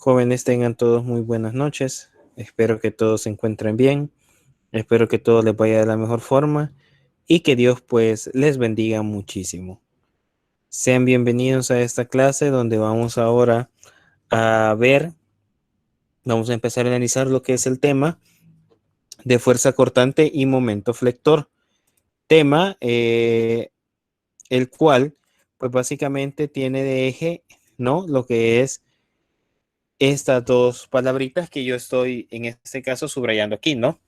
Jóvenes, tengan todos muy buenas noches. Espero que todos se encuentren bien. Espero que todo les vaya de la mejor forma y que Dios pues les bendiga muchísimo. Sean bienvenidos a esta clase donde vamos ahora a vamos a empezar a analizar lo que es el tema de fuerza cortante y momento flector. Tema el cual pues básicamente tiene de eje, ¿no? Lo que es estas dos palabritas que yo estoy en este caso subrayando aquí, ¿no?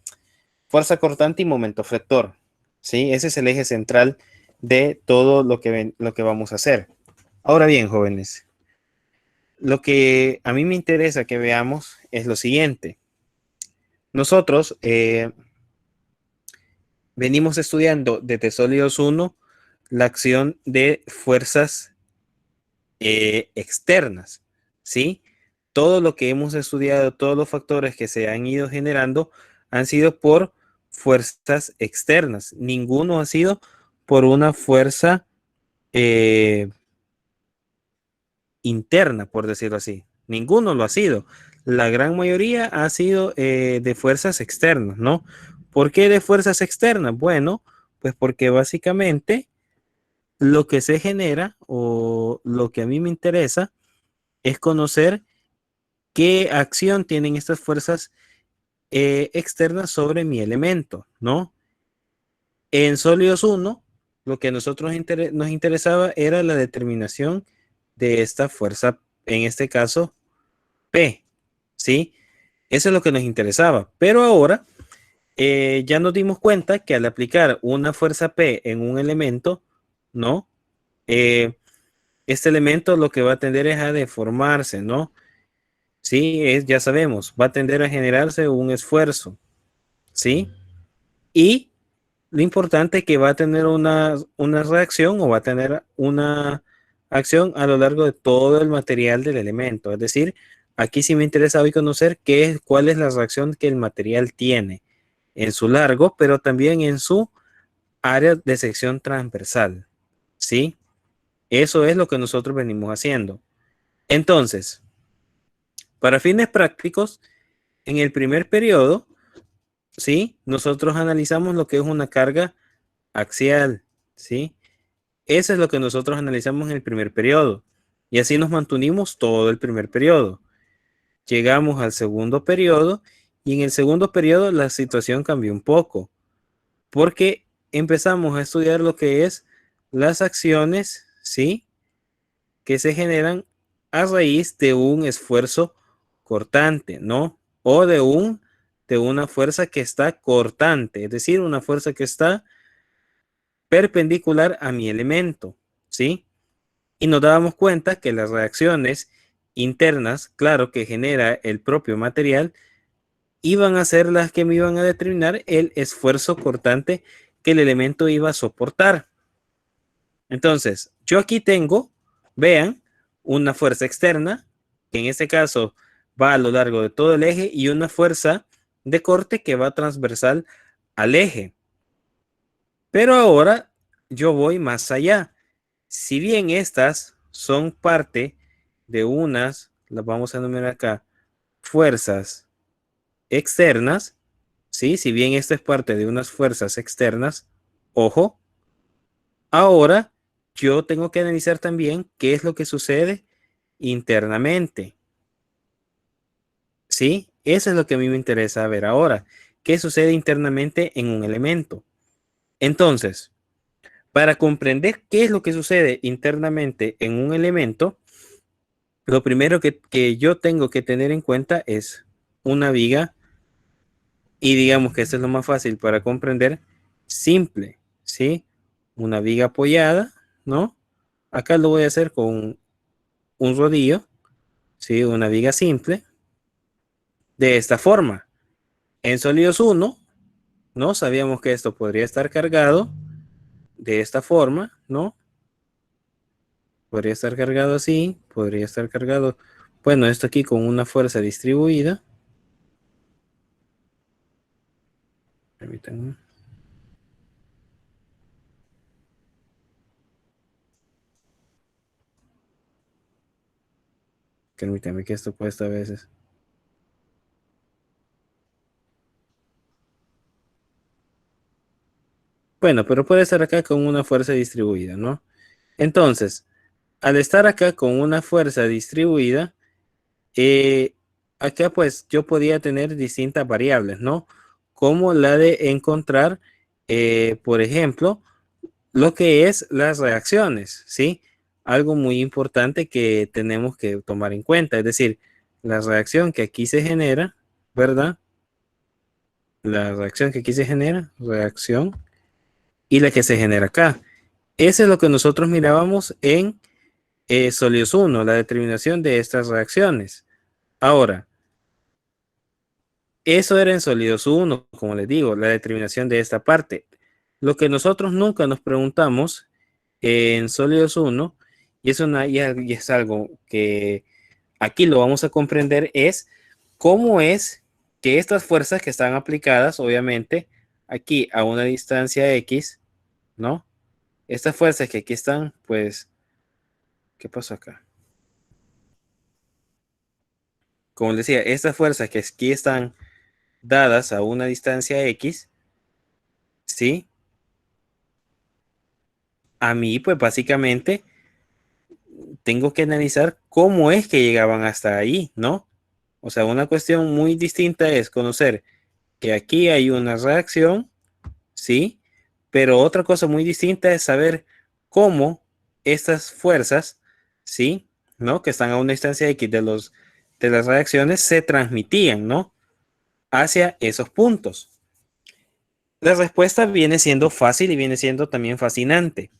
Fuerza cortante y momento flector, ¿sí? Ese es el eje central de todo lo que vamos a hacer. Ahora bien, jóvenes, lo que a mí me interesa que veamos es lo siguiente. Nosotros venimos estudiando desde Sólidos 1 la acción de fuerzas externas, ¿sí? Todo lo que hemos estudiado, todos los factores que se han ido generando han sido por fuerzas externas. Ninguno ha sido por una fuerza interna, por decirlo así. Ninguno lo ha sido. La gran mayoría ha sido de fuerzas externas, ¿no? ¿Por qué de fuerzas externas? Bueno, pues porque básicamente lo que se genera o lo que a mí me interesa es conocer qué acción tienen estas fuerzas externas sobre mi elemento, ¿no? En Sólidos 1, lo que a nosotros nos interesaba era la determinación de esta fuerza, en este caso, P, ¿sí? Eso es lo que nos interesaba. Pero ahora ya nos dimos cuenta que al aplicar una fuerza P en un elemento, ¿no? Este elemento lo que va a tender es a deformarse, ¿no? Sí, ya sabemos, va a tender a generarse un esfuerzo, ¿sí? Y lo importante es que va a tener una reacción o va a tener una acción a lo largo de todo el material del elemento. Es decir, aquí sí me interesa hoy conocer cuál es la reacción que el material tiene en su largo, pero también en su área de sección transversal. ¿Sí? Eso es lo que nosotros venimos haciendo. Entonces, para fines prácticos, en el primer periodo, ¿sí? Nosotros analizamos lo que es una carga axial, ¿sí? Eso es lo que nosotros analizamos en el primer periodo. Y así nos mantuvimos todo el primer periodo. Llegamos al segundo periodo y en el segundo periodo la situación cambió un poco porque empezamos a estudiar lo que es las acciones, ¿sí? Que se generan a raíz de un esfuerzo cortante, ¿no? O de una fuerza que está cortante, es decir, una fuerza que está perpendicular a mi elemento, ¿sí? Y nos dábamos cuenta que las reacciones internas, claro, que genera el propio material, iban a ser las que me iban a determinar el esfuerzo cortante que el elemento iba a soportar. Entonces, yo aquí tengo, vean, una fuerza externa, que en este caso va a lo largo de todo el eje, y una fuerza de corte que va transversal al eje. Pero ahora yo voy más allá. Si bien estas son parte de las vamos a enumerar acá, fuerzas externas, ¿sí? Si bien esto es parte de unas fuerzas externas, ojo, ahora yo tengo que analizar también qué es lo que sucede internamente, ¿sí? Eso es lo que a mí me interesa ver ahora. ¿Qué sucede internamente en un elemento? Entonces, para comprender qué es lo que sucede internamente en un elemento, lo primero que yo tengo que tener en cuenta es una viga, y digamos que eso es lo más fácil para comprender, simple, ¿sí? Una viga apoyada, ¿no? Acá lo voy a hacer con un rodillo, ¿sí? Una viga simple, de esta forma. En Sólidos 1, ¿no? Sabíamos que esto podría estar cargado de esta forma, ¿no? Podría estar cargado así, podría estar cargado, bueno, esto aquí con una fuerza distribuida. Permítanme. Ok, Permítame que esto cuesta a veces. Bueno, pero puede estar acá con una fuerza distribuida, ¿no? Entonces, al estar acá con una fuerza distribuida, eh, acá pues yo podía tener distintas variables, ¿no? Como la de encontrar, por ejemplo, lo que es las reacciones, ¿sí? Algo muy importante que tenemos que tomar en cuenta, es decir, la reacción que aquí se genera, ¿verdad? La reacción que aquí se genera, reacción, y la que se genera acá. Eso es lo que nosotros mirábamos en sólidos 1, la determinación de estas reacciones. Ahora, eso era en sólidos 1, como les digo, la determinación de esta parte. Lo que nosotros nunca nos preguntamos en sólidos 1, y es algo que aquí lo vamos a comprender, es cómo es que estas fuerzas que están aplicadas, obviamente, aquí a una distancia X, ¿no? Estas fuerzas que aquí están, pues, ¿qué pasó acá? Como les decía, estas fuerzas que aquí están dadas a una distancia X, ¿sí? A mí, pues básicamente, tengo que analizar cómo es que llegaban hasta ahí, ¿no? O sea, una cuestión muy distinta es conocer que aquí hay una reacción, ¿sí? Pero otra cosa muy distinta es saber cómo estas fuerzas, ¿sí? ¿No? Que están a una distancia X de las reacciones se transmitían, ¿no? Hacia esos puntos. La respuesta viene siendo fácil y viene siendo también fascinante.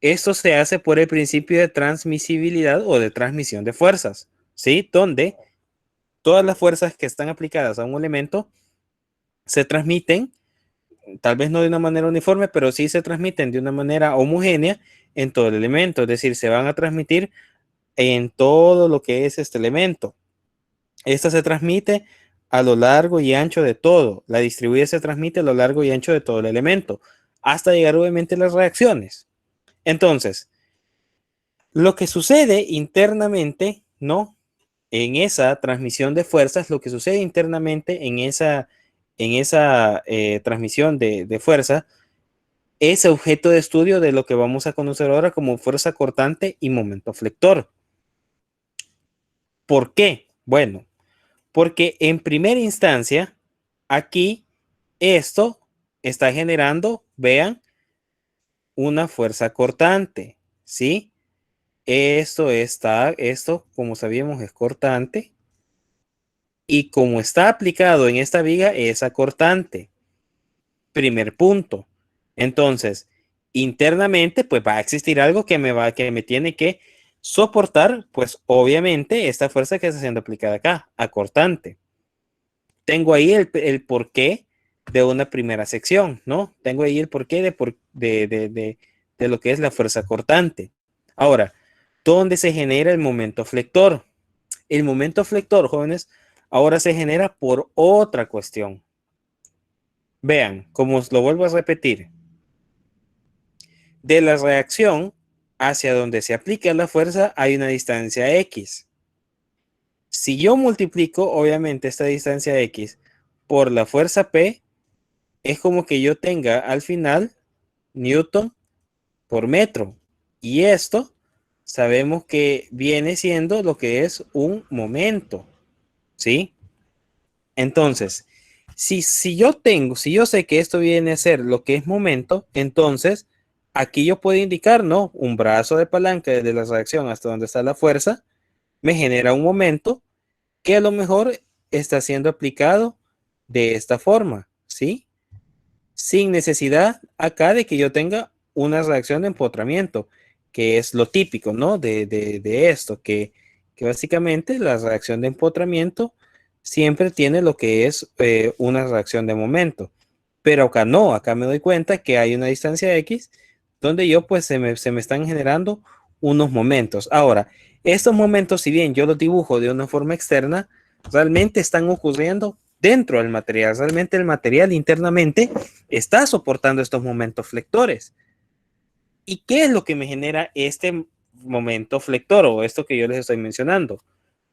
Esto se hace por el principio de transmisibilidad o de transmisión de fuerzas, ¿sí? Donde todas las fuerzas que están aplicadas a un elemento se transmiten, tal vez no de una manera uniforme, pero sí se transmiten de una manera homogénea en todo el elemento, es decir, se van a transmitir en todo lo que es este elemento. Esta se transmite a lo largo y ancho de todo, la distribuida se transmite a lo largo y ancho de todo el elemento, hasta llegar obviamente a las reacciones. Entonces, lo que sucede internamente, ¿no? En esa transmisión de fuerzas, lo que sucede internamente en esa transmisión de fuerza es objeto de estudio de lo que vamos a conocer ahora como fuerza cortante y momento flector. ¿Por qué? Bueno, porque en primera instancia, aquí esto está generando, vean, una fuerza cortante, ¿sí? Esto, como sabíamos, es cortante y como está aplicado en esta viga, es acortante. Primer punto. Entonces, internamente, pues va a existir algo que me tiene que soportar, pues obviamente, esta fuerza que está siendo aplicada acá, acortante. Tengo ahí el porqué de una primera sección, ¿no? Tengo ahí el porqué de lo que es la fuerza cortante. Ahora, ¿dónde se genera el momento flector? El momento flector, jóvenes, ahora se genera por otra cuestión. Vean, como os lo vuelvo a repetir, de la reacción hacia donde se aplica la fuerza hay una distancia X. Si yo multiplico, obviamente, esta distancia X por la fuerza P, es como que yo tenga al final Newton por metro. Y esto sabemos que viene siendo lo que es un momento, ¿sí? Entonces, si yo sé que esto viene a ser lo que es momento, entonces aquí yo puedo indicar, ¿no? Un brazo de palanca desde la reacción hasta donde está la fuerza, me genera un momento que a lo mejor está siendo aplicado de esta forma, ¿sí? Sin necesidad acá de que yo tenga una reacción de empotramiento, que es lo típico, ¿no? De esto, que básicamente la reacción de empotramiento siempre tiene lo que es una reacción de momento. Pero acá no, acá me doy cuenta que hay una distancia X donde yo pues se me están generando unos momentos. Ahora, estos momentos, si bien yo los dibujo de una forma externa, realmente están ocurriendo dentro del material. Realmente el material internamente está soportando estos momentos flectores. ¿Y qué es lo que me genera este momento flector o esto que yo les estoy mencionando?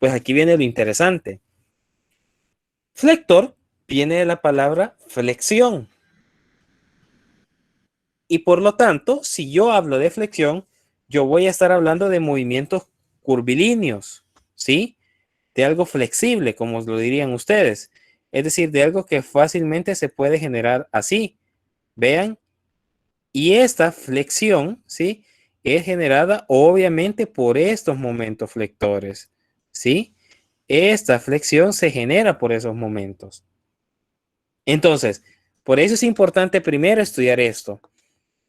Pues aquí viene lo interesante. Flector viene de la palabra flexión. Y por lo tanto, si yo hablo de flexión, yo voy a estar hablando de movimientos curvilíneos, ¿sí? De algo flexible, como lo dirían ustedes. Es decir, de algo que fácilmente se puede generar así. Vean. Y esta flexión, ¿sí? Es generada obviamente por estos momentos flectores, ¿sí? Esta flexión se genera por esos momentos. Entonces, por eso es importante primero estudiar esto,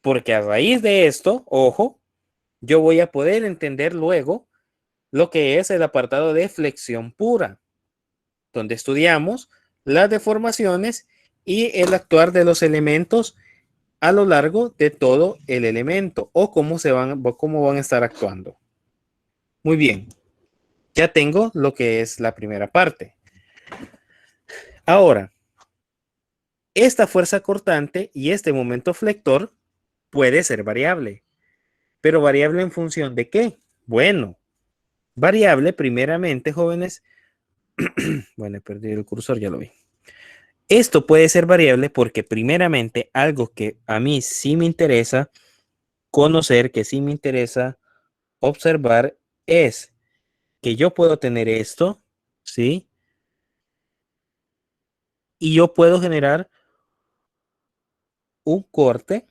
porque a raíz de esto, ojo, yo voy a poder entender luego lo que es el apartado de flexión pura, donde estudiamos las deformaciones y el actuar de los elementos a lo largo de todo el elemento o cómo van a estar actuando. Muy bien, ya tengo lo que es la primera parte. Ahora, esta fuerza cortante y este momento flector puede ser variable, pero variable en función de qué? Bueno, variable primeramente, jóvenes. Bueno, he perdido el cursor, ya lo vi. Esto puede ser variable porque primeramente algo que a mí sí me interesa conocer, que sí me interesa observar es que yo puedo tener esto, ¿sí? Y yo puedo generar un corte,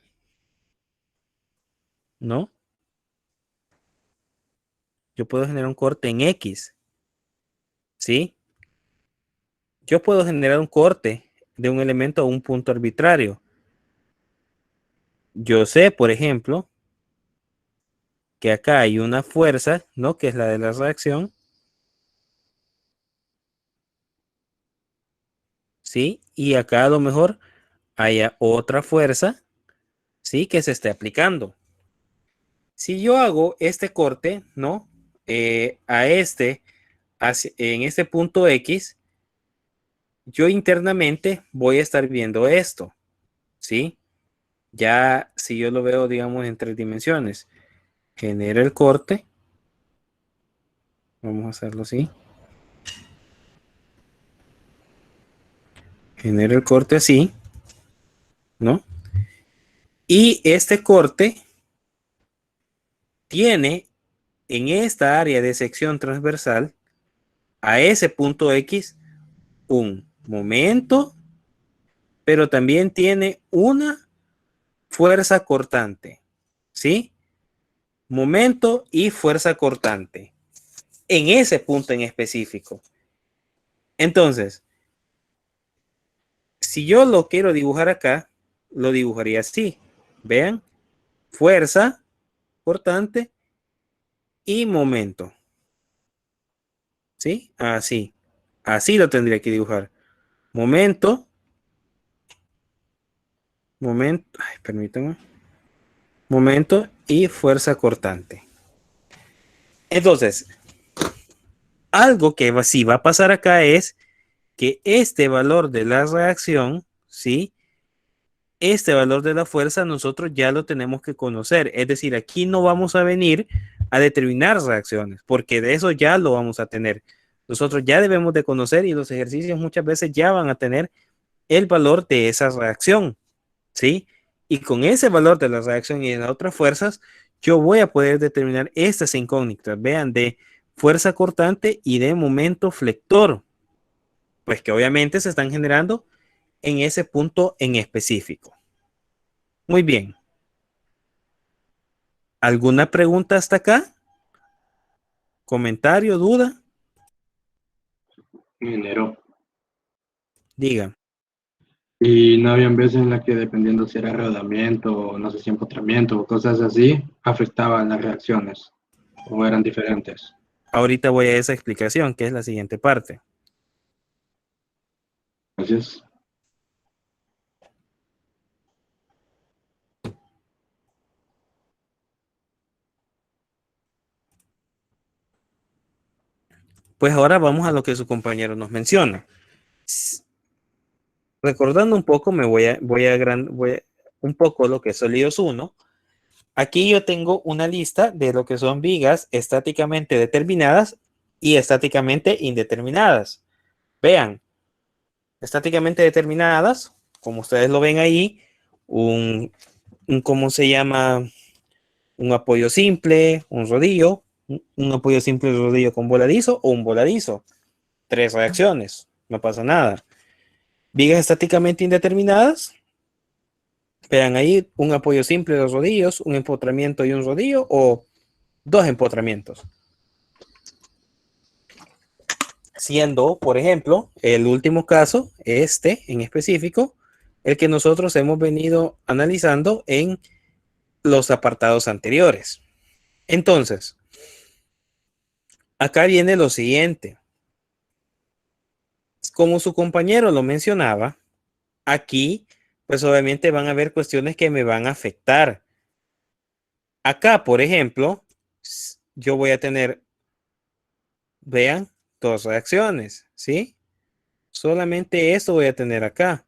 ¿no? Yo puedo generar un corte en X, ¿sí? Yo puedo generar un corte de un elemento a un punto arbitrario. Yo sé, por ejemplo, que acá hay una fuerza, ¿no? Que es la de la reacción, ¿sí? Y acá a lo mejor haya otra fuerza, ¿sí? Que se esté aplicando. Si yo hago este corte, ¿no? En este punto X, yo internamente voy a estar viendo esto, ¿sí? Ya si yo lo veo, digamos, en 3 dimensiones, genera el corte, vamos a hacerlo así, genera el corte así, ¿no? Y este corte tiene en esta área de sección transversal a ese punto X un momento, pero también tiene una fuerza cortante, ¿sí? Momento y fuerza cortante en ese punto en específico. Entonces, si yo lo quiero dibujar acá, lo dibujaría así. Vean, fuerza cortante y momento. ¿Sí? Así. Así lo tendría que dibujar. Momento, ay, permítanme. Momento y fuerza cortante. Entonces, algo que sí va a pasar acá es que este valor de la reacción, ¿sí? Este valor de la fuerza nosotros ya lo tenemos que conocer. Es decir, aquí no vamos a venir a determinar reacciones, porque de eso ya lo vamos a tener. Nosotros ya debemos de conocer y los ejercicios muchas veces ya van a tener el valor de esa reacción, ¿sí? Y con ese valor de la reacción y de las otras fuerzas, yo voy a poder determinar estas incógnitas, vean, de fuerza cortante y de momento flector, pues que obviamente se están generando en ese punto en específico. Muy bien. ¿Alguna pregunta hasta acá? ¿Comentario, duda? Enero. Diga. Y no habían veces en las que dependiendo si era rodamiento o no sé si empotramiento o cosas así, afectaban las reacciones o eran diferentes. Ahorita voy a esa explicación, que es la siguiente parte. Gracias. Pues ahora vamos a lo que su compañero nos menciona. Recordando un poco, un poco lo que es sólidos 1. Aquí yo tengo una lista de lo que son vigas estáticamente determinadas y estáticamente indeterminadas. Vean, estáticamente determinadas, como ustedes lo ven ahí, ¿cómo se llama? Un apoyo simple, un rodillo, un apoyo simple, rodillo con voladizo o un voladizo. 3 reacciones, no pasa nada. Vigas estáticamente indeterminadas, vean ahí un apoyo simple, 2 rodillos, un empotramiento y un rodillo o 2 empotramientos. Siendo, por ejemplo, el último caso, este en específico, el que nosotros hemos venido analizando en los apartados anteriores. Entonces, acá viene lo siguiente. Como su compañero lo mencionaba, aquí, pues obviamente van a haber cuestiones que me van a afectar. Acá, por ejemplo, yo voy a tener, vean, 2 reacciones, ¿sí? Solamente esto voy a tener acá,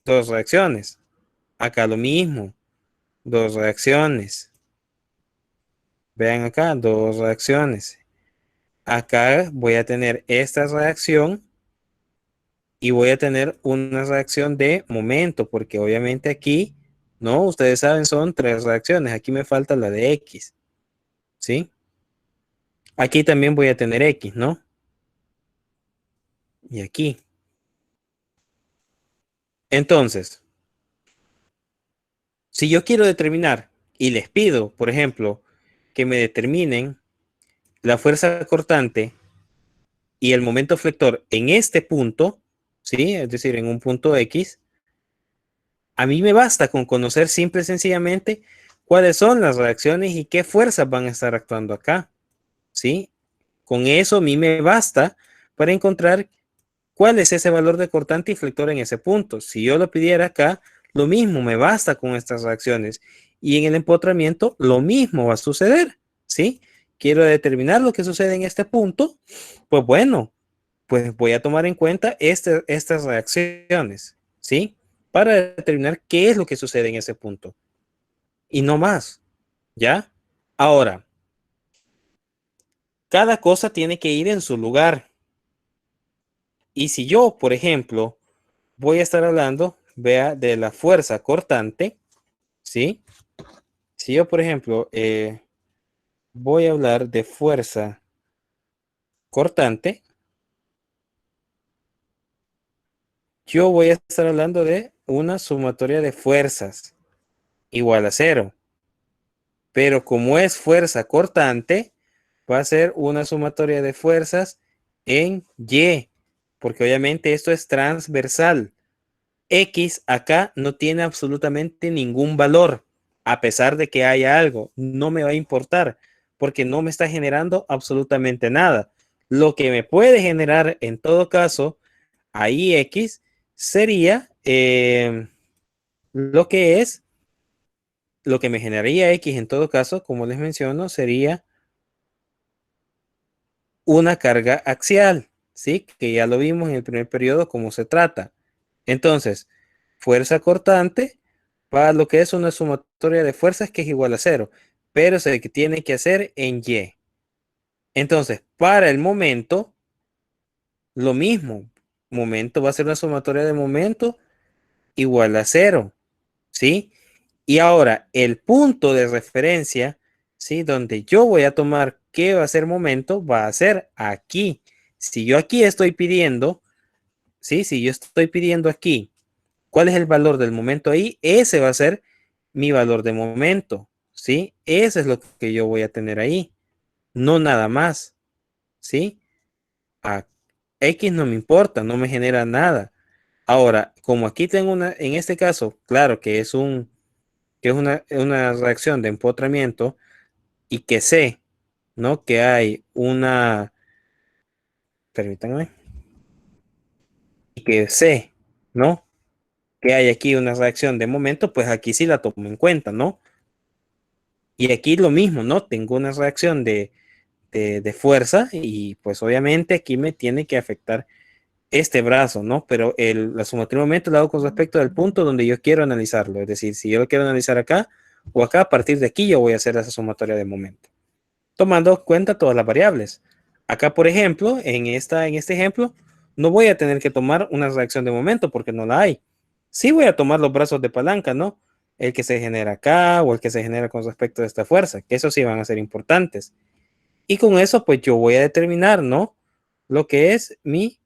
2 reacciones. Acá lo mismo, 2 reacciones. Vean acá, 2 reacciones. Acá voy a tener esta reacción y voy a tener una reacción de momento, porque obviamente aquí, no, ustedes saben, son 3 reacciones. Aquí me falta la de X, ¿sí? Aquí también voy a tener X, ¿no? Y aquí. Entonces, si yo quiero determinar y les pido, por ejemplo, que me determinen la fuerza cortante y el momento flector en este punto, ¿sí? Es decir, en un punto X, a mí me basta con conocer simple y sencillamente cuáles son las reacciones y qué fuerzas van a estar actuando acá, ¿sí? Con eso a mí me basta para encontrar cuál es ese valor de cortante y flector en ese punto. Si yo lo pidiera acá, lo mismo me basta con estas reacciones. Y en el empotramiento, lo mismo va a suceder, ¿sí? Quiero determinar lo que sucede en este punto, pues bueno, pues voy a tomar en cuenta estas reacciones, ¿sí? Para determinar qué es lo que sucede en ese punto. Y no más, ¿ya? Ahora, cada cosa tiene que ir en su lugar. Y si yo, por ejemplo, voy a estar hablando, vea, de la fuerza cortante, ¿sí? Si yo, por ejemplo, voy a hablar de fuerza cortante, yo voy a estar hablando de una sumatoria de fuerzas igual a 0. Pero como es fuerza cortante, va a ser una sumatoria de fuerzas en Y, porque obviamente esto es transversal. X acá no tiene absolutamente ningún valor, a pesar de que haya algo, no me va a importar, porque no me está generando absolutamente nada. Lo que me puede generar en todo caso, ahí X, sería lo que me generaría X en todo caso, como les menciono, sería una carga axial, ¿sí? Que ya lo vimos en el primer periodo cómo se trata. Entonces, fuerza cortante para lo que es una sumatoria de fuerzas que es igual a 0, pero se tiene que hacer en Y. Entonces, para el momento, lo mismo. Momento va a ser una sumatoria de momento igual a 0, ¿sí? Y ahora, el punto de referencia, ¿sí? Donde yo voy a tomar qué va a ser momento, va a ser aquí. Si yo aquí estoy pidiendo, ¿sí? Si yo estoy pidiendo aquí, ¿cuál es el valor del momento ahí? Ese va a ser mi valor de momento, ¿sí? Eso es lo que yo voy a tener ahí, no nada más, ¿sí? A X no me importa, no me genera nada. Ahora, como aquí tengo en este caso, claro que es una reacción de empotramiento y que sé, ¿no? Que hay permítanme, y que sé, ¿no? Que hay aquí una reacción de momento, pues aquí sí la tomo en cuenta, ¿no? Y aquí lo mismo, ¿no? Tengo una reacción de fuerza y pues obviamente aquí me tiene que afectar este brazo, ¿no? Pero la sumatoria de momento la hago con respecto al punto donde yo quiero analizarlo. Es decir, si yo lo quiero analizar acá o acá, a partir de aquí yo voy a hacer esa sumatoria de momento, tomando en cuenta todas las variables. Acá, por ejemplo, en este ejemplo, no voy a tener que tomar una reacción de momento porque no la hay. Sí voy a tomar los brazos de palanca, ¿no? El que se genera acá o el que se genera con respecto a esta fuerza, que eso sí van a ser importantes. Y con eso, pues yo voy a determinar, ¿no? Lo que es mi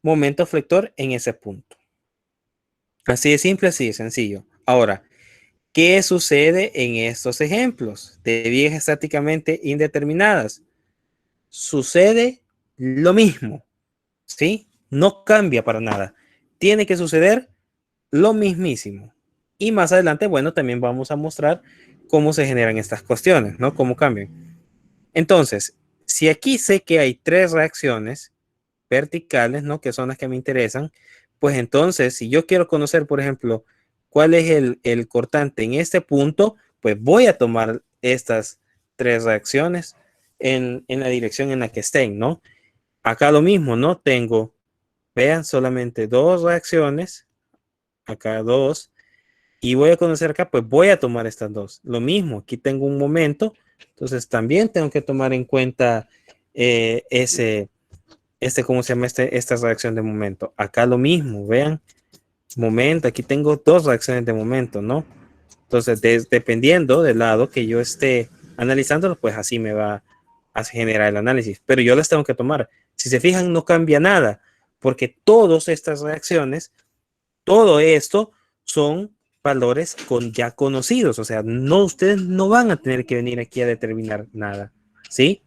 momento flector en ese punto. Así de simple, así de sencillo. Ahora, ¿qué sucede en estos ejemplos de vías estáticamente indeterminadas? Sucede lo mismo, ¿sí? No cambia para nada. Tiene que suceder lo mismísimo. Y más adelante, bueno, también vamos a mostrar cómo se generan estas cuestiones, ¿no? Cómo cambian. Entonces, si aquí sé que hay tres reacciones verticales, ¿no? Que son las que me interesan, pues entonces, si yo quiero conocer, por ejemplo, cuál es el cortante en este punto, pues voy a tomar estas tres reacciones en la dirección en la que estén, ¿no? Acá lo mismo, ¿no? Tengo, vean, solamente dos reacciones, acá dos, y voy a conocer acá, pues voy a tomar estas dos. Lo mismo, aquí tengo un momento, entonces también tengo que tomar en cuenta ¿cómo se llama? Esta reacción de momento. Acá lo mismo, vean, momento, aquí tengo dos reacciones de momento, ¿no? Entonces, dependiendo del lado que yo esté analizándolo, pues así me va a generar el análisis, pero yo las tengo que tomar. Si se fijan, no cambia nada, porque todas estas reacciones, todo esto son valores ya conocidos, o sea, no, ustedes no van a tener que venir aquí a determinar nada, ¿sí?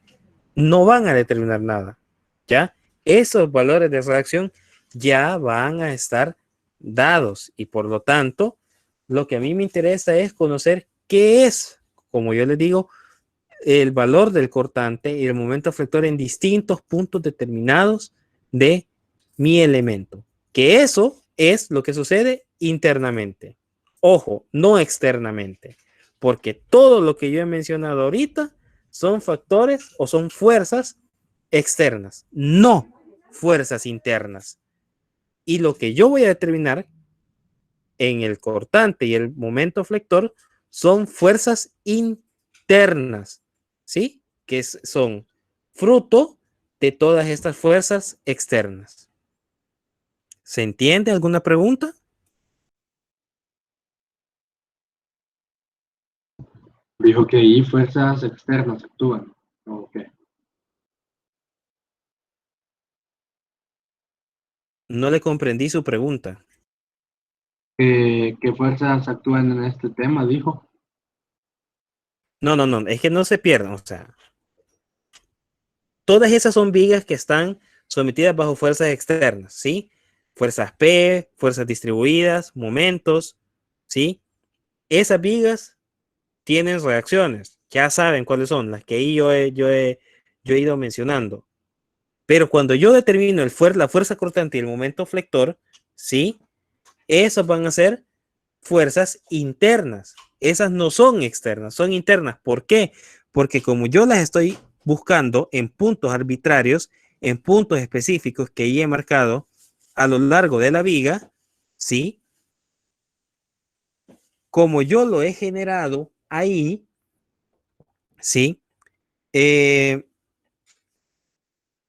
No van a determinar nada, ¿ya? Esos valores de reacción ya van a estar dados y por lo tanto, lo que a mí me interesa es conocer qué es, como yo les digo, el valor del cortante y el momento flector en distintos puntos determinados de mi elemento. Que eso es lo que sucede internamente. Ojo, no externamente. Porque todo lo que yo he mencionado ahorita son factores o son fuerzas externas, no fuerzas internas. Y lo que yo voy a determinar en el cortante y el momento flector son fuerzas internas, ¿sí? Que son fruto de todas estas fuerzas externas. ¿Se entiende alguna pregunta? Dijo que ahí fuerzas externas actúan. Ok. No le comprendí su pregunta. ¿Qué fuerzas actúan en este tema? Dijo. No, no, no, es que no se pierdan, o sea, todas esas son vigas que están sometidas bajo fuerzas externas, ¿sí? Fuerzas P, fuerzas distribuidas, momentos, ¿sí? Esas vigas tienen reacciones, ya saben cuáles son, las que ahí yo he ido mencionando. Pero cuando yo determino la fuerza cortante y el momento flector, ¿sí? Esas van a ser fuerzas internas. Esas no son externas, son internas. ¿Por qué? Porque como yo las estoy buscando en puntos arbitrarios, en puntos específicos que he marcado a lo largo de la viga, ¿sí? Como yo lo he generado ahí, ¿sí? Eh,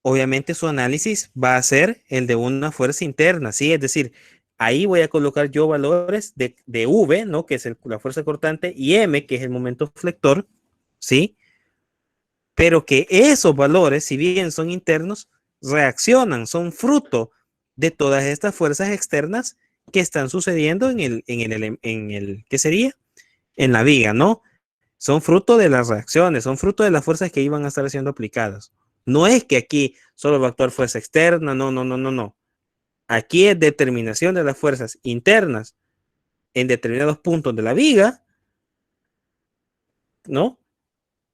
obviamente su análisis va a ser el de una fuerza interna, ¿sí? Es decir, ahí voy a colocar yo valores de V, ¿no? Que es la fuerza cortante, y M, que es el momento flector, ¿sí? Pero que esos valores, si bien son internos, reaccionan, son fruto de todas estas fuerzas externas que están sucediendo ¿qué sería? En la viga, ¿no? Son fruto de las reacciones, son fruto de las fuerzas que iban a estar siendo aplicadas. No es que aquí solo va a actuar fuerza externa, no, no, no, no, no. Aquí es determinación de las fuerzas internas en determinados puntos de la viga, ¿no?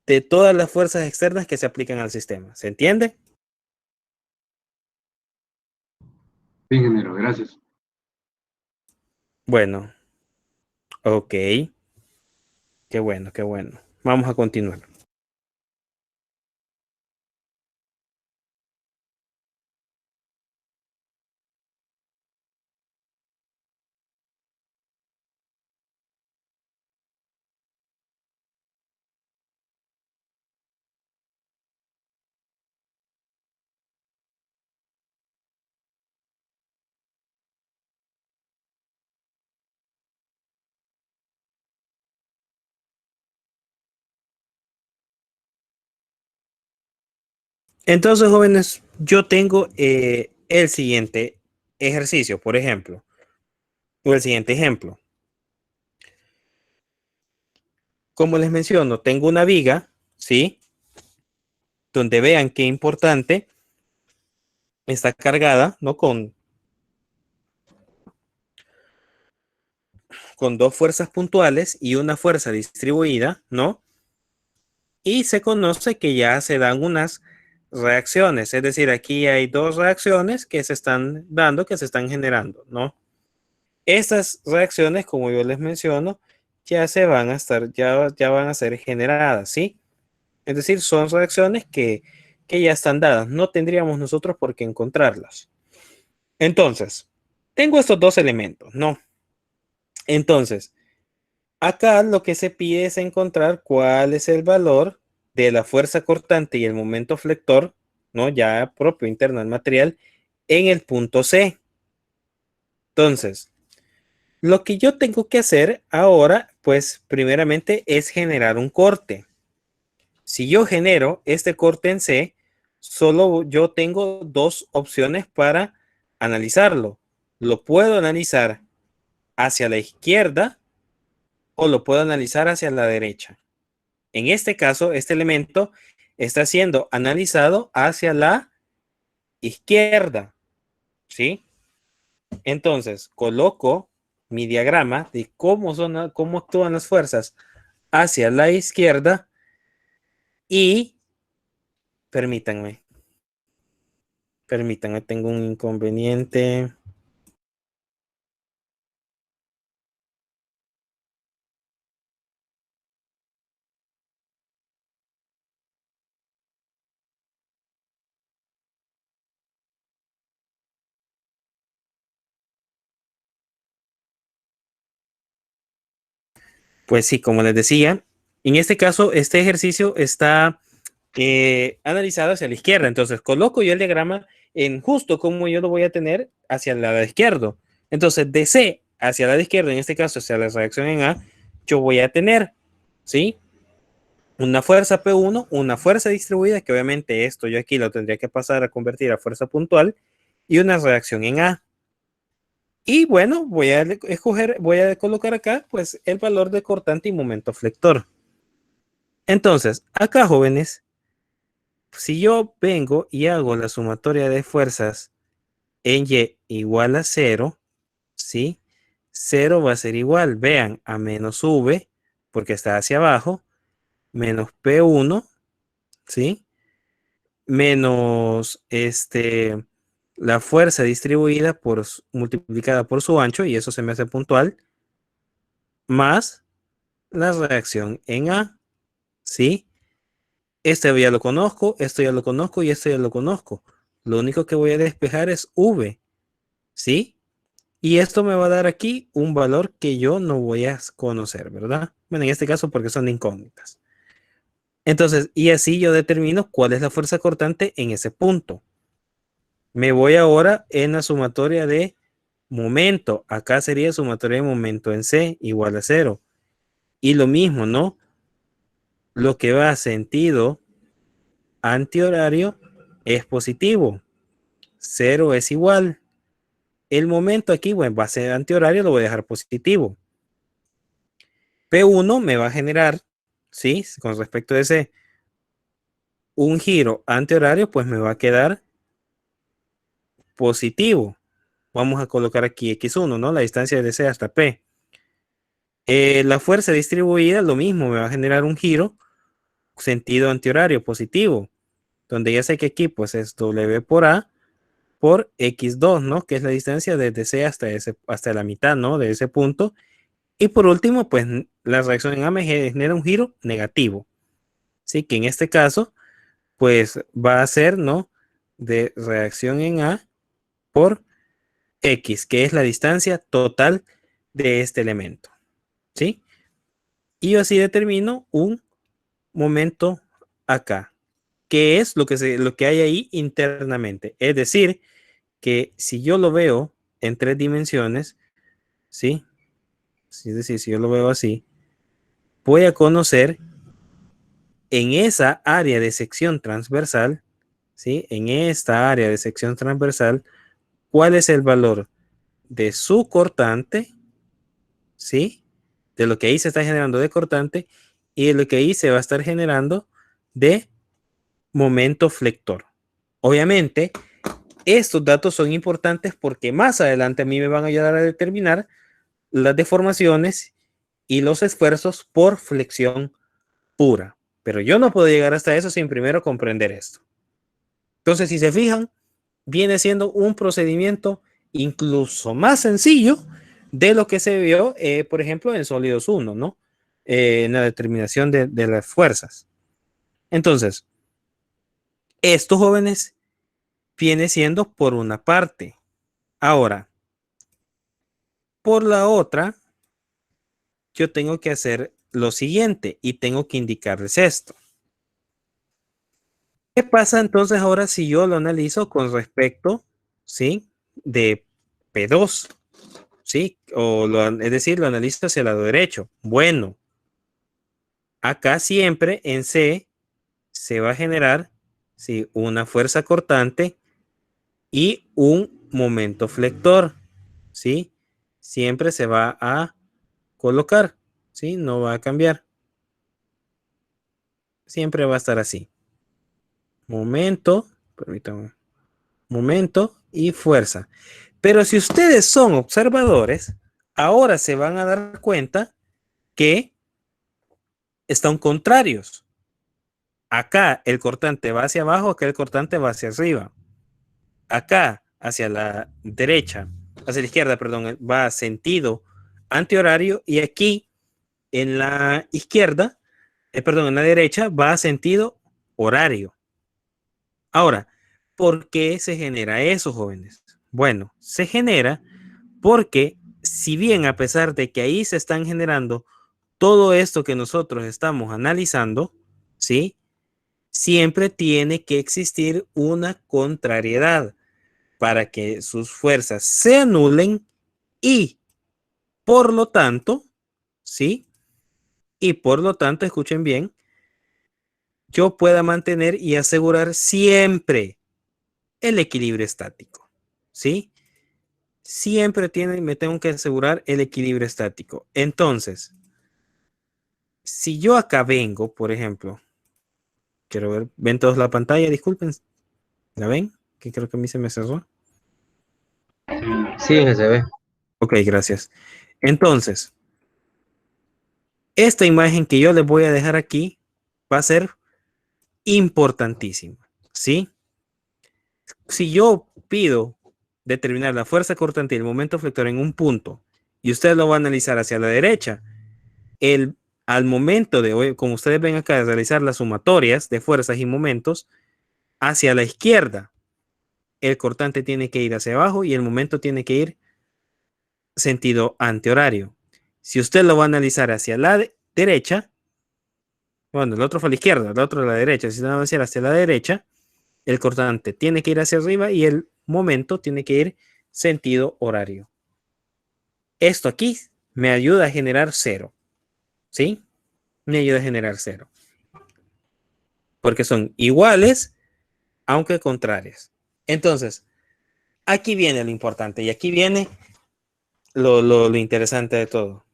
De todas las fuerzas externas que se aplican al sistema. ¿Se entiende? Sí, ingeniero, gracias. Bueno, ok. Qué bueno, qué bueno. Vamos a continuar. Entonces, jóvenes, yo tengo el siguiente ejercicio, por ejemplo, o el siguiente ejemplo. Como les menciono, tengo una viga, ¿sí? Donde vean qué importante está cargada, ¿no? Con dos fuerzas puntuales y una fuerza distribuida, ¿no? Y se conoce que ya se dan unas reacciones, es decir, aquí hay dos reacciones que se están dando, que se están generando, ¿no? Estas reacciones, como yo les menciono, ya se van a estar, ya van a ser generadas, ¿sí? Es decir, son reacciones que ya están dadas, no tendríamos nosotros por qué encontrarlas. Entonces, tengo estos dos elementos, ¿no? Entonces, acá lo que se pide es encontrar cuál es el valor de la fuerza cortante y el momento flector, ¿no? Ya propio interno del material, en el punto C. Entonces, lo que yo tengo que hacer ahora, pues primeramente es generar un corte. Si yo genero este corte en C, solo yo tengo dos opciones para analizarlo. Lo puedo analizar hacia la izquierda o lo puedo analizar hacia la derecha. En este caso, este elemento está siendo analizado hacia la izquierda, ¿sí? Entonces, coloco mi diagrama de cómo actúan las fuerzas hacia la izquierda y permítanme, tengo un inconveniente. Pues sí, como les decía, en este caso, este ejercicio está analizado hacia la izquierda. Entonces, coloco yo el diagrama en justo como yo lo voy a tener hacia el lado izquierdo. Entonces, de C hacia el lado izquierdo, en este caso hacia la reacción en A, yo voy a tener, ¿sí? Una fuerza P1, una fuerza distribuida, que obviamente esto yo aquí lo tendría que pasar a convertir a fuerza puntual, y una reacción en A. Y bueno, voy a colocar acá, pues, el valor de cortante y momento flector. Entonces, acá, jóvenes, si yo vengo y hago la sumatoria de fuerzas en Y igual a 0, ¿sí? 0 va a ser igual, vean, a menos V, porque está hacia abajo, menos P1, ¿sí? Menos la fuerza distribuida multiplicada por su ancho, y eso se me hace puntual, más la reacción en A, ¿sí? Este ya lo conozco, esto ya lo conozco y esto ya lo conozco. Lo único que voy a despejar es V, ¿sí? Y esto me va a dar aquí un valor que yo no voy a conocer, ¿verdad? Bueno, en este caso porque son incógnitas. Entonces, y así yo determino cuál es la fuerza cortante en ese punto. Me voy ahora en la sumatoria de momento. Acá sería sumatoria de momento en C igual a 0. Y lo mismo, ¿no? Lo que va a sentido antihorario es positivo. 0 es igual. El momento aquí, bueno, va a ser antihorario, lo voy a dejar positivo. P1 me va a generar, ¿sí? Con respecto a ese, un giro antihorario, pues me va a quedar positivo. Vamos a colocar aquí X1, ¿no? La distancia de C hasta P. La fuerza distribuida, lo mismo, me va a generar un giro sentido antihorario positivo, donde ya sé que aquí pues es W por A por X2, ¿no? Que es la distancia desde C hasta la mitad, ¿no? De ese punto. Y por último, pues la reacción en A me genera un giro negativo. Sí, que en este caso, pues va a ser, ¿no? De reacción en A por X, que es la distancia total de este elemento. ¿Sí? Y yo así determino un momento acá, que es lo que hay ahí internamente. Es decir, que si yo lo veo en tres dimensiones, ¿sí? Es decir, si yo lo veo así, voy a conocer en esa área de sección transversal, ¿sí? En esta área de sección transversal, ¿cuál es el valor de su cortante? ¿Sí? De lo que ahí se está generando de cortante y de lo que ahí se va a estar generando de momento flector. Obviamente, estos datos son importantes porque más adelante a mí me van a ayudar a determinar las deformaciones y los esfuerzos por flexión pura. Pero yo no puedo llegar hasta eso sin primero comprender esto. Entonces, si se fijan, viene siendo un procedimiento incluso más sencillo de lo que se vio, por ejemplo, en sólidos 1, ¿no? En la determinación de las fuerzas. Entonces, estos jóvenes viene siendo por una parte. Ahora, por la otra, yo tengo que hacer lo siguiente y tengo que indicarles esto. ¿Qué pasa entonces ahora si yo lo analizo con respecto, ¿sí? De P2, ¿sí? Es decir, lo analizo hacia el lado derecho. Bueno, acá siempre en C se va a generar, ¿sí? Una fuerza cortante y un momento flector, ¿sí? Siempre se va a colocar, ¿sí? No va a cambiar. Siempre va a estar así. Momento, permítame, momento y fuerza. Pero si ustedes son observadores, ahora se van a dar cuenta que están contrarios. Acá el cortante va hacia abajo, acá el cortante va hacia arriba. Acá hacia la derecha, hacia la izquierda, perdón, va sentido antihorario y aquí en la izquierda, perdón, en la derecha va a sentido horario. Ahora, ¿por qué se genera eso, jóvenes? Bueno, se genera porque si bien a pesar de que ahí se están generando todo esto que nosotros estamos analizando, ¿sí? Siempre tiene que existir una contrariedad para que sus fuerzas se anulen y por lo tanto, ¿sí? Y por lo tanto, escuchen bien, yo pueda mantener y asegurar siempre el equilibrio estático, ¿sí? Siempre me tengo que asegurar el equilibrio estático. Entonces, si yo acá vengo, por ejemplo, quiero ver, ¿ven todos la pantalla? Disculpen, ¿la ven? Que creo que a mí se me cerró. Sí, se ve. Ok, gracias. Entonces, esta imagen que yo les voy a dejar aquí va a ser importantísima, ¿sí? Si yo pido determinar la fuerza cortante y el momento flector en un punto y usted lo va a analizar hacia la derecha, al momento de hoy, como ustedes ven acá, de realizar las sumatorias de fuerzas y momentos, hacia la izquierda, el cortante tiene que ir hacia abajo y el momento tiene que ir sentido antihorario. Si usted lo va a analizar hacia la derecha, bueno, el otro fue a la izquierda, el otro a la derecha, si lo va a hacer hacia la derecha, el cortante tiene que ir hacia arriba y el momento tiene que ir sentido horario. Esto aquí me ayuda a generar cero, ¿sí? Me ayuda a generar cero. Porque son iguales, aunque contrarias. Entonces, aquí viene lo importante y aquí viene lo interesante de todo.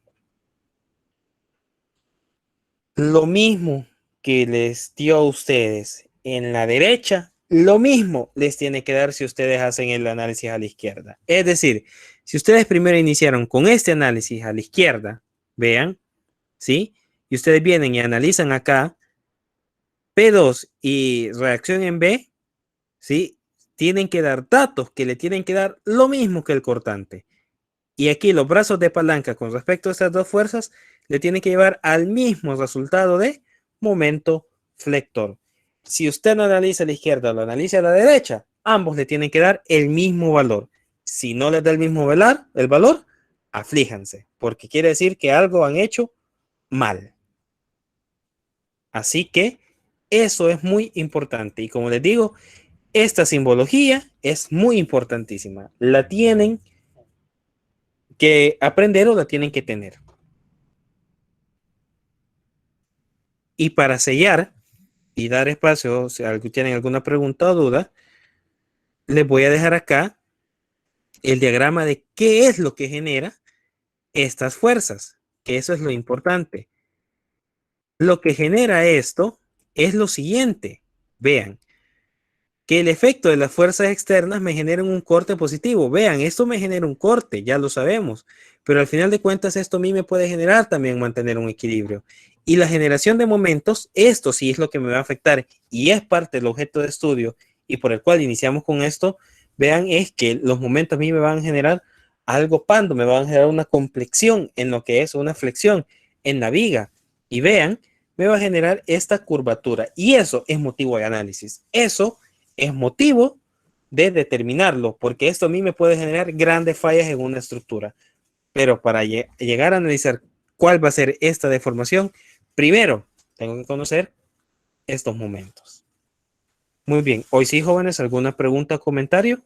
Lo mismo que les dio a ustedes en la derecha, lo mismo les tiene que dar si ustedes hacen el análisis a la izquierda. Es decir, si ustedes primero iniciaron con este análisis a la izquierda, vean, ¿sí? Y ustedes vienen y analizan acá P2 y reacción en B, ¿sí? Tienen que dar datos que le tienen que dar lo mismo que el cortante. Y aquí los brazos de palanca con respecto a estas dos fuerzas le tienen que llevar al mismo resultado de momento flector. Si usted no analiza a la izquierda o lo analiza a la derecha, ambos le tienen que dar el mismo valor. Si no les da el mismo valor, aflíjanse, porque quiere decir que algo han hecho mal. Así que eso es muy importante. Y como les digo, esta simbología es muy importantísima. La tienen que aprender o la tienen que tener. Y para sellar y dar espacio, si tienen alguna pregunta o duda, les voy a dejar acá el diagrama de qué es lo que genera estas fuerzas, que eso es lo importante. Lo que genera esto es lo siguiente. Vean, que el efecto de las fuerzas externas me genera un corte positivo. Vean, esto me genera un corte, ya lo sabemos, pero al final de cuentas esto a mí me puede generar también mantener un equilibrio. Y la generación de momentos, esto sí es lo que me va a afectar y es parte del objeto de estudio y por el cual iniciamos con esto. Vean, es que los momentos a mí me van a generar algo pando, me van a generar una complexión en lo que es una flexión en la viga. Y vean, me va a generar esta curvatura y eso es motivo de análisis. Eso es motivo de determinarlo, porque esto a mí me puede generar grandes fallas en una estructura. Pero para llegar a analizar cuál va a ser esta deformación, primero tengo que conocer estos momentos. Muy bien, hoy sí, jóvenes, ¿alguna pregunta o comentario?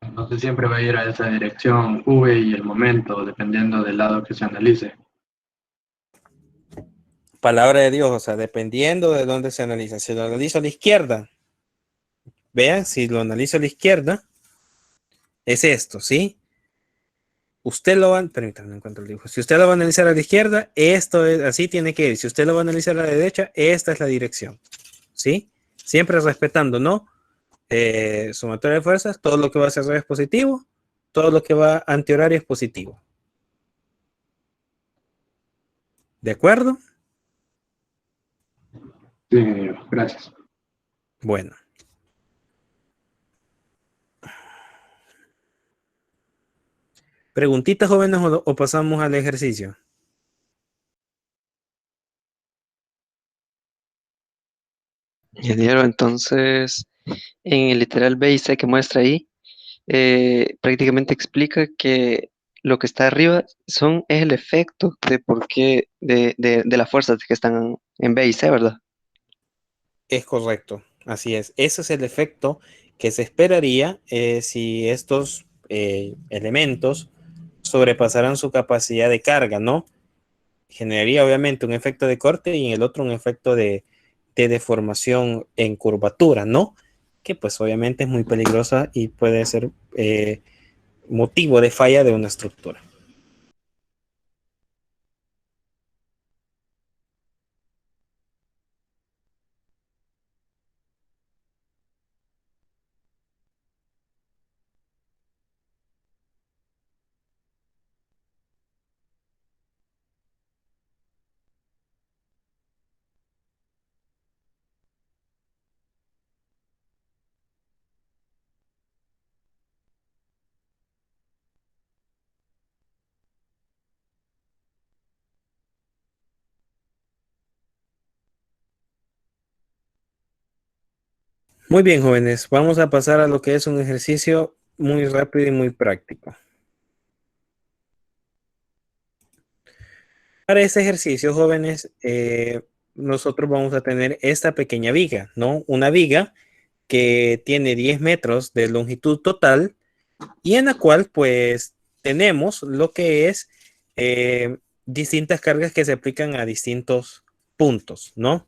Entonces siempre va a ir a esa dirección V y el momento, dependiendo del lado que se analice. Palabra de Dios, o sea, dependiendo de dónde se analiza. Si lo analizo a la izquierda, vean, si lo analizo a la izquierda, es esto, ¿sí? Usted lo va, permítanme, no encuentro el dibujo. Si usted lo va a analizar a la izquierda, esto es así, tiene que ir. Si usted lo va a analizar a la derecha, esta es la dirección, ¿sí? Siempre respetando, ¿no? Sumatoria de fuerzas, todo lo que va hacia arriba es positivo, todo lo que va antihorario es positivo. ¿De acuerdo? Sí, gracias. Bueno. ¿Preguntitas, jóvenes, o pasamos al ejercicio? Ingeniero, entonces, en el literal B y C que muestra ahí, prácticamente explica que lo que está arriba es el efecto de por qué, de las fuerzas que están en B y C, ¿verdad? Es correcto, así es. Ese es el efecto que se esperaría si estos elementos sobrepasaran su capacidad de carga, ¿no? Generaría obviamente un efecto de corte y en el otro un efecto de deformación en curvatura, ¿no? Que pues obviamente es muy peligrosa y puede ser motivo de falla de una estructura. Muy bien, jóvenes, vamos a pasar a lo que es un ejercicio muy rápido y muy práctico. Para este ejercicio, jóvenes, nosotros vamos a tener esta pequeña viga, ¿no? Una viga que tiene 10 metros de longitud total y en la cual pues tenemos lo que es distintas cargas que se aplican a distintos puntos, ¿no?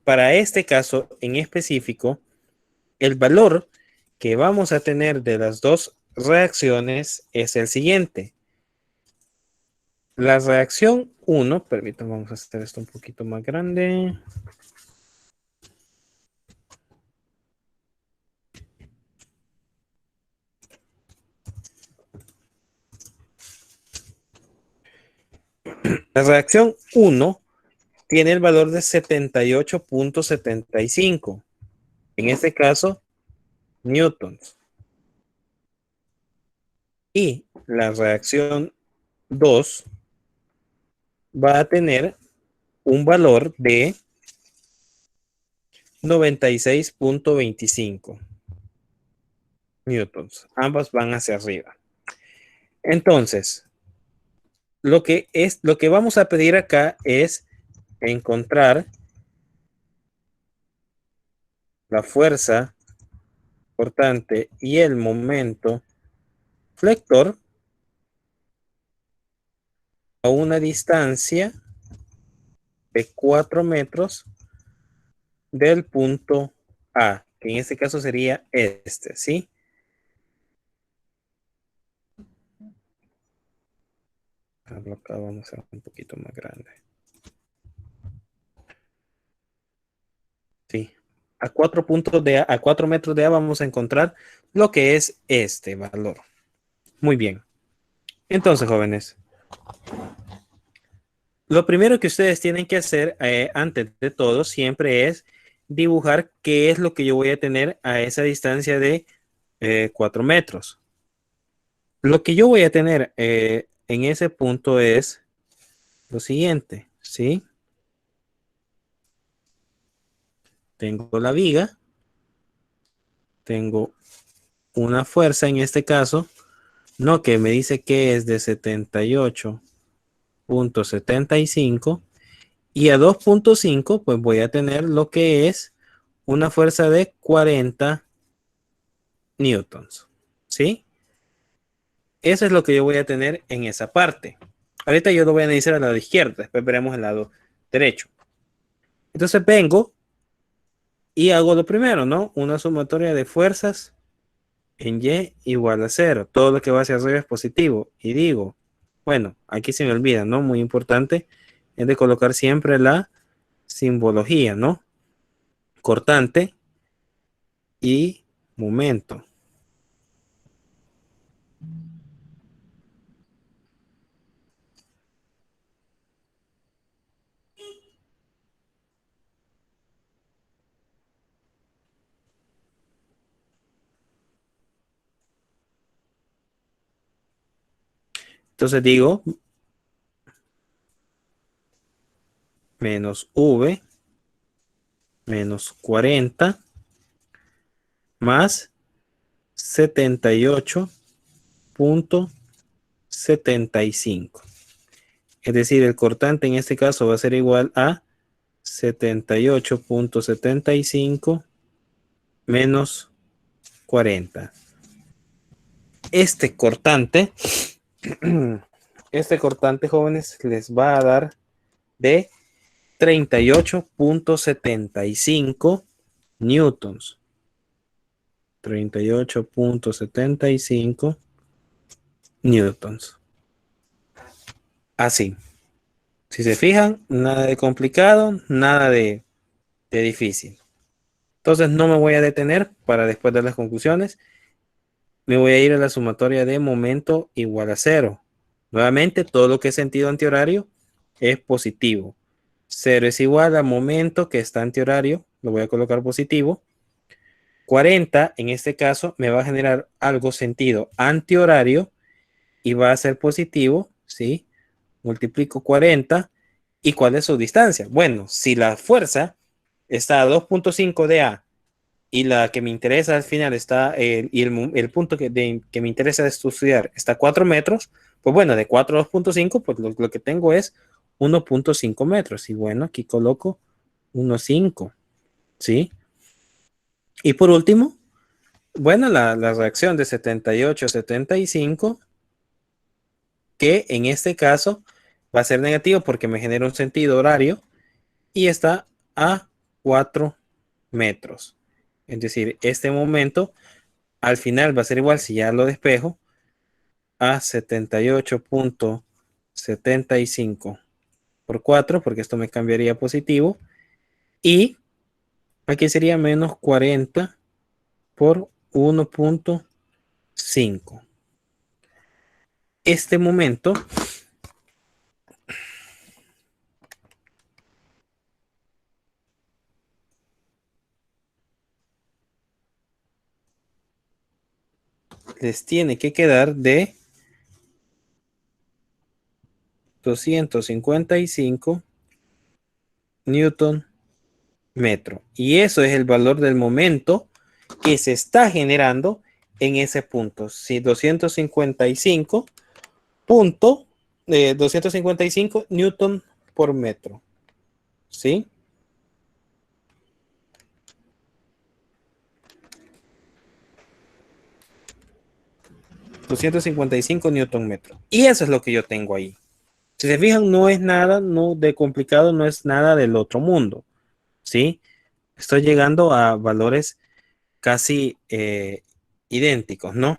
Para este caso en específico, el valor que vamos a tener de las dos reacciones es el siguiente. La reacción 1, permítanme, vamos a hacer esto un poquito más grande. La reacción 1 tiene el valor de 78.75. En este caso, newtons. Y la reacción 2 va a tener un valor de 96.25 newtons. Ambas van hacia arriba. Entonces, lo que vamos a pedir acá es encontrar la fuerza portante y el momento flector a una distancia de 4 metros del punto A, que en este caso sería este, ¿sí? Acá vamos a hacer un poquito más grande. Sí. A 4 puntos de A, a 4 metros de A vamos a encontrar lo que es este valor. Muy bien. Entonces, jóvenes, lo primero que ustedes tienen que hacer antes de todo siempre es dibujar qué es lo que yo voy a tener a esa distancia de 4 metros. Lo que yo voy a tener en ese punto es lo siguiente, ¿sí? Tengo la viga, tengo una fuerza en este caso, no, que me dice que es de 78.75 y a 2.5 pues voy a tener lo que es una fuerza de 40 newtons, ¿sí? Eso es lo que yo voy a tener en esa parte. Ahorita yo lo voy a analizar al lado izquierdo, después veremos el lado derecho. Entonces vengo y hago lo primero, ¿no? Una sumatoria de fuerzas en Y igual a 0. Todo lo que va hacia arriba es positivo. Y digo, bueno, aquí se me olvida, ¿no? Muy importante es de colocar siempre la simbología, ¿no? Cortante y momento. Entonces digo, menos V menos 40 más 78.75. Es decir, el cortante en este caso va a ser igual a 78.75 menos 40. Este cortante, jóvenes, les va a dar de 38.75 newtons. 38.75 newtons. Así. Si se fijan, nada de complicado, nada de difícil. Entonces no me voy a detener para después de las conclusiones. Me voy a ir a la sumatoria de momento igual a 0. Nuevamente, todo lo que es sentido antihorario es positivo. 0 es igual a momento que está antihorario. Lo voy a colocar positivo. 40 en este caso me va a generar algo sentido antihorario y va a ser positivo, ¿sí? Multiplico 40. ¿Y cuál es su distancia? Bueno, si la fuerza está a 2.5 de A y la que me interesa al final está, el punto que me interesa estudiar está a 4 metros, pues bueno, de 4 a 2.5, pues lo que tengo es 1.5 metros. Y bueno, aquí coloco 1.5, ¿sí? Y por último, bueno, la reacción de 78 a 75, que en este caso va a ser negativo porque me genera un sentido horario y está a 4 metros. Es decir, este momento al final va a ser igual, si ya lo despejo, a 78.75 por 4, porque esto me cambiaría a positivo. Y aquí sería menos 40 por 1.5. Este momento les tiene que quedar de 255 newton metro. Y eso es el valor del momento que se está generando en ese punto. Si 255 newton por metro. ¿Sí? 255 newton metro. Y eso es lo que yo tengo ahí. Si se fijan, no es nada no de complicado, no es nada del otro mundo, ¿sí? Estoy llegando a valores casi idénticos, ¿no?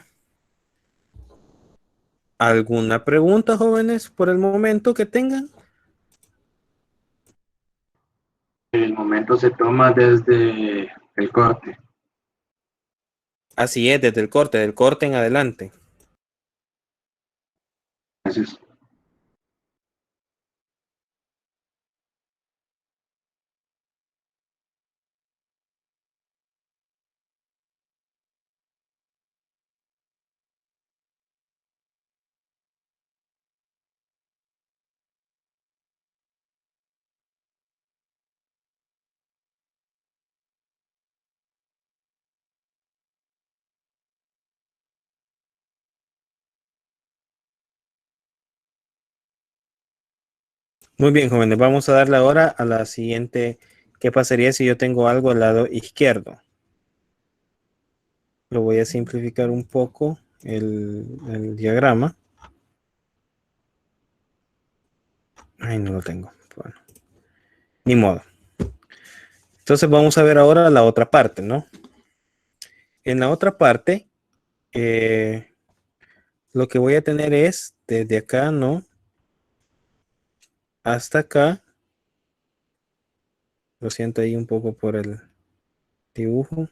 ¿Alguna pregunta, jóvenes, por el momento que tengan? El momento se toma desde el corte. Así es, desde el corte, del corte en adelante. Gracias. Muy bien, jóvenes, vamos a darle ahora a la siguiente. ¿Qué pasaría si yo tengo algo al lado izquierdo? Lo voy a simplificar un poco el diagrama. Ay, no lo tengo. Bueno, ni modo. Entonces vamos a ver ahora la otra parte, ¿no? En la otra parte, lo que voy a tener es desde acá, ¿no? Hasta acá. Lo siento ahí un poco por el dibujo.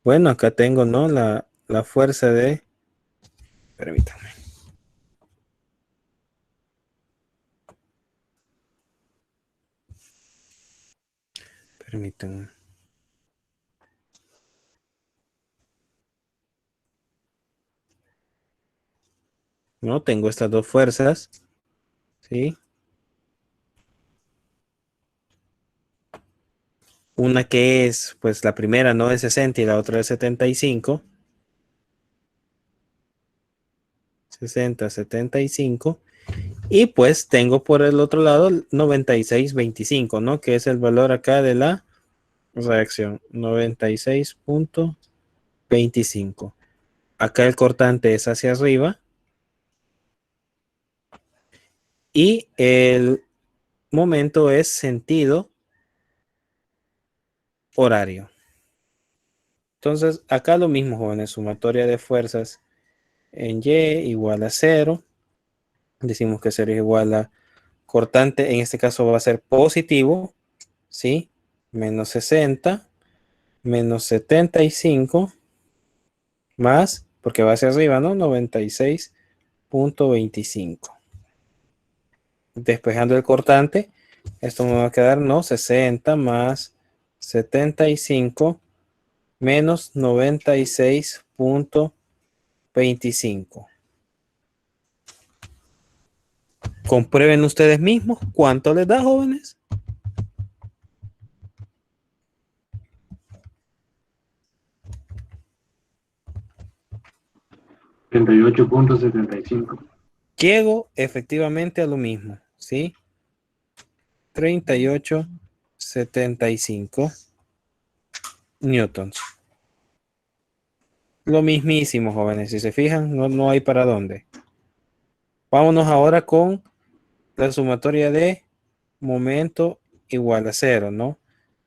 Bueno, acá tengo, ¿no? La fuerza de... Permítanme. Permítanme. ¿No? Tengo estas dos fuerzas, ¿sí? Una que es, pues la primera no de 60 y la otra de 75. 60, 75. Y pues tengo por el otro lado 96.25, ¿no? Que es el valor acá de la reacción. 96.25. Acá el cortante es hacia arriba. Y el momento es sentido horario. Entonces, acá lo mismo, jóvenes, sumatoria de fuerzas en Y igual a 0. Decimos que 0 es igual a cortante, en este caso va a ser positivo, ¿sí? Menos 60, menos 75, más, porque va hacia arriba, ¿no? 96.25. Despejando el cortante, esto me va a quedar, ¿no? 60 más 75 menos 96.25. Comprueben ustedes mismos cuánto les da, jóvenes. 38.75. Llego efectivamente a lo mismo, ¿sí? 38.75 newtons. Lo mismísimo, jóvenes. Si se fijan, no hay para dónde. Vámonos ahora con la sumatoria de momento igual a 0, ¿no?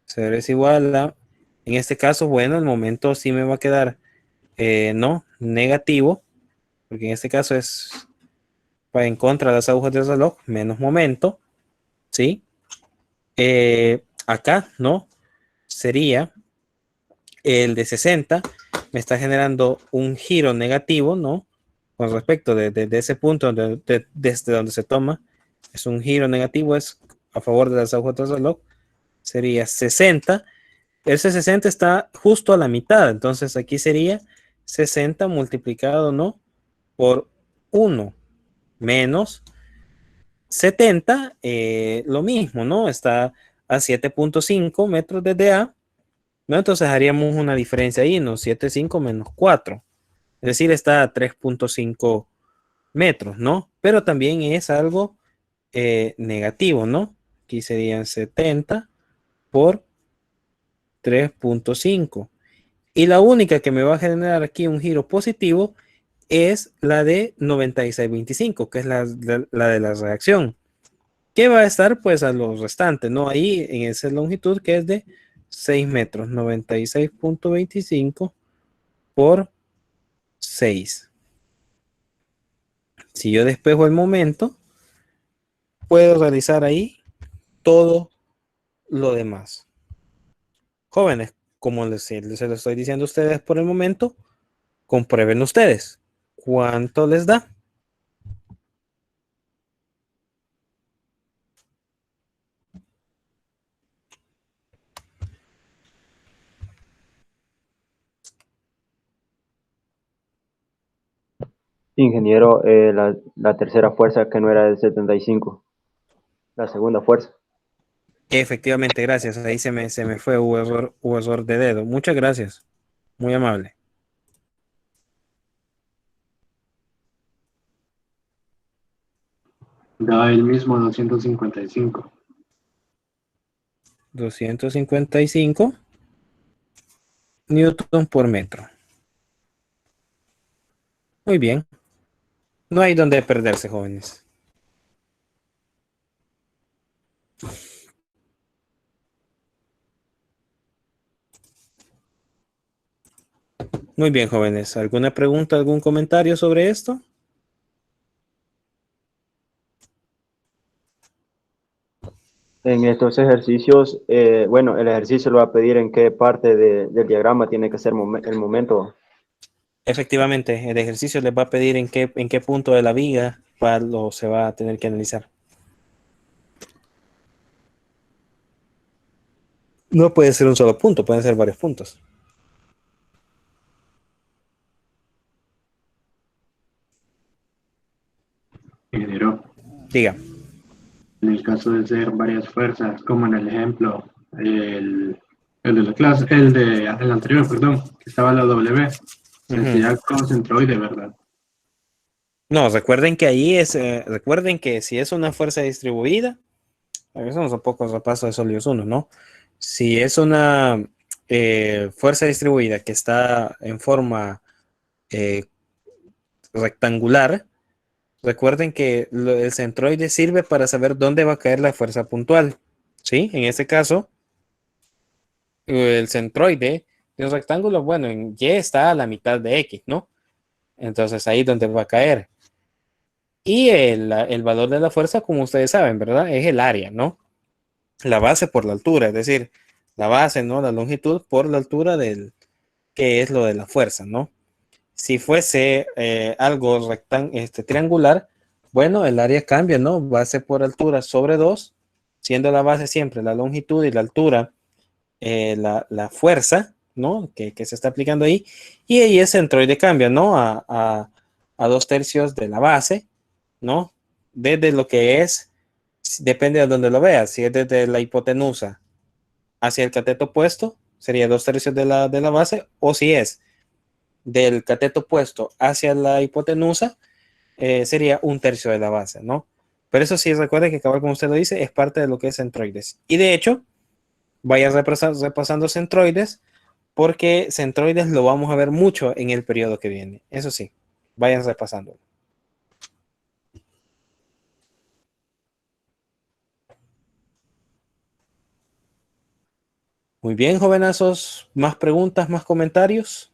0 es igual a, en este caso, bueno, el momento sí me va a quedar, no, negativo, porque en este caso es va en contra de las agujas del reloj, menos momento, ¿sí? Acá, ¿no? Sería el de 60, me está generando un giro negativo, ¿no? Con respecto de ese punto desde donde se toma, es un giro negativo, es a favor de las agujas del reloj, sería 60. Ese 60 está justo a la mitad, entonces aquí sería 60 multiplicado, ¿no? Por 1 menos 70, lo mismo, ¿no? Está a 7.5 metros desde A, ¿no? Entonces haríamos una diferencia ahí, ¿no? 7.5 menos 4. Es decir, está a 3.5 metros, ¿no? Pero también es algo negativo, ¿no? Aquí serían 70 por 3.5. Y la única que me va a generar aquí un giro positivo es la de 96.25, que es la de la reacción. que va a estar pues a los restantes, ¿no? Ahí en esa longitud que es de 6 metros, 96.25 por 6. Si yo despejo el momento, puedo realizar ahí todo lo demás. Jóvenes, como se lo estoy diciendo a ustedes por el momento, comprueben ustedes. ¿Cuánto les da? Ingeniero, la tercera fuerza que no era del 75, la segunda fuerza. Efectivamente, gracias. Ahí se me fue, hubo error de dedo. Muchas gracias. Muy amable. Da el mismo 255. 255 newton por metro. Muy bien. No hay donde perderse, jóvenes. Muy bien, jóvenes. ¿Alguna pregunta, algún comentario sobre esto? En estos ejercicios, bueno, el ejercicio lo va a pedir en qué parte del diagrama tiene que ser el momento. Efectivamente, el ejercicio les va a pedir en qué punto de la viga se va a tener que analizar. No puede ser un solo punto, pueden ser varios puntos. Ingeniero, Diga. en el caso de ser varias fuerzas, como en el ejemplo, el de la clase, el anterior, perdón, que estaba la W, sería con centroide, ¿verdad? No, recuerden que ahí recuerden que si es una fuerza distribuida, a veces un poco repaso de sólidos 1, ¿no? Si es una fuerza distribuida que está en forma eh, rectangular, recuerden que el centroide sirve para saber dónde va a caer la fuerza puntual, ¿sí? En este caso, el centroide de un rectángulo, bueno, en Y está a la mitad de X, ¿no? Entonces ahí es donde va a caer. Y el valor de la fuerza, como ustedes saben, ¿verdad? Es el área, ¿no? La base por la altura, es decir, la base, ¿no? La longitud por la altura que es lo de la fuerza, ¿no? Si fuese algo triangular, bueno, el área cambia, ¿no? Base por altura sobre 2, siendo la base siempre la longitud y la altura, la fuerza, ¿no? Que se está aplicando ahí, y ahí el centroide cambia, ¿no? A 2/3 de la base, ¿no? Desde lo que es, depende de donde lo veas, si es desde la hipotenusa hacia el cateto opuesto, sería 2/3 de la base, o si es del cateto opuesto hacia la hipotenusa, sería 1/3 de la base, ¿no? Pero eso sí, recuerde que, como usted lo dice, es parte de lo que es centroides. Y de hecho, vaya repasando centroides, porque centroides lo vamos a ver mucho en el periodo que viene. Eso sí, vayan repasando. Muy bien, jovenazos. ¿Más preguntas, más comentarios?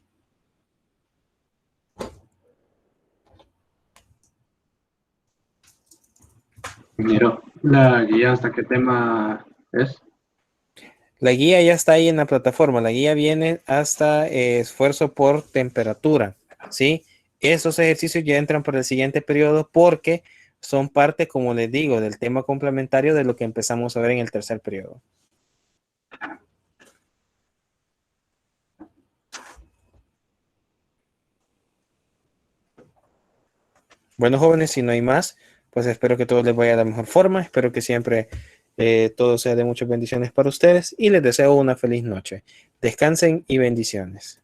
Ingeniero, la guía, ¿hasta qué tema es? La guía ya está ahí en la plataforma. La guía viene hasta esfuerzo por temperatura, ¿sí? Esos ejercicios ya entran por el siguiente periodo porque son parte, como les digo, del tema complementario de lo que empezamos a ver en el tercer periodo. Bueno, jóvenes, si no hay más, pues espero que todo les vaya de la mejor forma. Espero que siempre todo sea de muchas bendiciones para ustedes y les deseo una feliz noche. Descansen y bendiciones.